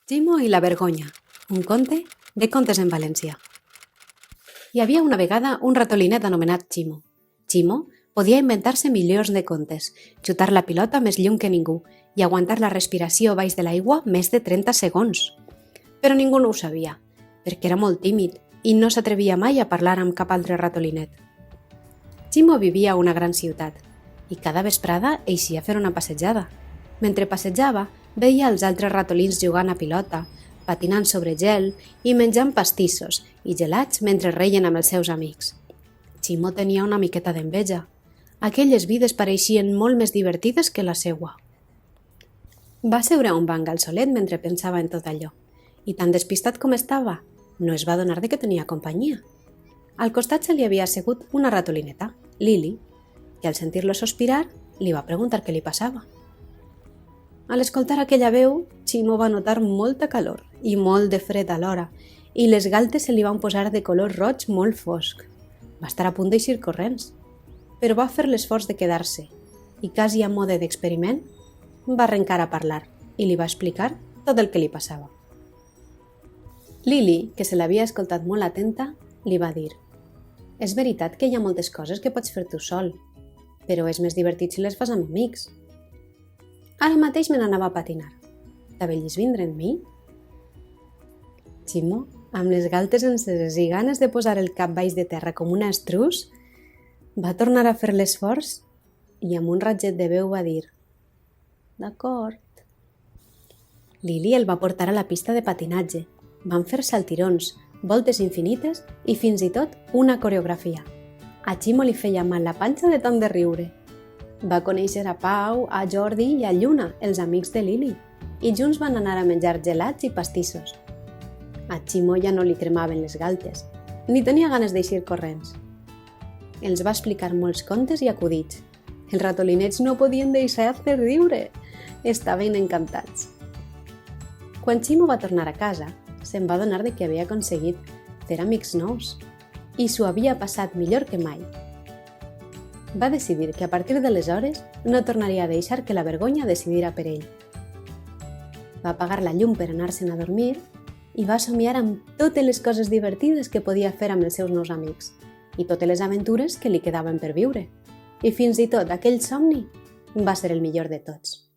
Ximo i la vergonya, un conte de contes en valencià. Hi havia una vegada un ratolinet anomenat Ximo. Ximo podia inventar-se milions de contes, xutar la pilota més lluny que ningú i aguantar la respiració baix de l'aigua més de 30 segons. Però ningú no ho sabia, perquè era molt tímid i no s'atrevia mai a parlar amb cap altre ratolinet. Ximo vivia a una gran ciutat i cada vesprada eixia a fer una passejada. Mentre passejava, veia els altres ratolins jugant a pilota, patinant sobre gel i menjant pastissos i gelats mentre reien amb els seus amics. Ximo tenia una miqueta d'enveja. Aquelles vides pareixien molt més divertides que la seua. Va seure a un banc al solet mentre pensava en tot allò, i tan despistat com estava, no es va adonar de que tenia companyia. Al costat se li havia assegut una ratolineta, Lili, i al sentir-lo sospirar, li va preguntar què li passava. A l'escoltar aquella veu, Ximo va notar molta calor i molt de fred alhora, i les galtes se li van posar de color roig molt fosc. Va estar a punt d'eixir corrents, però va fer l'esforç de quedar-se, i quasi a mode d'experiment, va arrencar a parlar i li va explicar tot el que li passava. Lili, que se l'havia escoltat molt atenta, li va dir: «És veritat que hi ha moltes coses que pots fer tu sol, però és més divertit si les fas amb amics. Ara mateix me n'anava a patinar. T'avellis vindre amb mi?» Ximo, amb les galtes enceses i ganes de posar el cap baix de terra com un estruç, va tornar a fer l'esforç i amb un ratget de veu va dir: «D'acord». Lili el va portar a la pista de patinatge. Van fer saltirons, voltes infinites i fins i tot una coreografia. A Ximo li feia mal la panxa de tant de riure. Va conèixer a Pau, a Jordi i a Lluna, els amics de Lili, i junts van anar a menjar gelats i pastissos. A Ximo ja no li cremaven les galtes, ni tenia ganes d'eixir corrents. Els va explicar molts contes i acudits. Els ratolinets no podien deixar de riure. Estaven encantats. Quan Ximo va tornar a casa, se'n va adonar de que havia aconseguit fer amics nous i s'ho havia passat millor que mai. Va decidir que a partir d'aleshores no tornaria a deixar que la vergonya decidira per ell. Va apagar la llum per anar-se'n a dormir i va somiar amb totes les coses divertides que podia fer amb els seus nous amics i totes les aventures que li quedaven per viure. I fins i tot aquell somni va ser el millor de tots.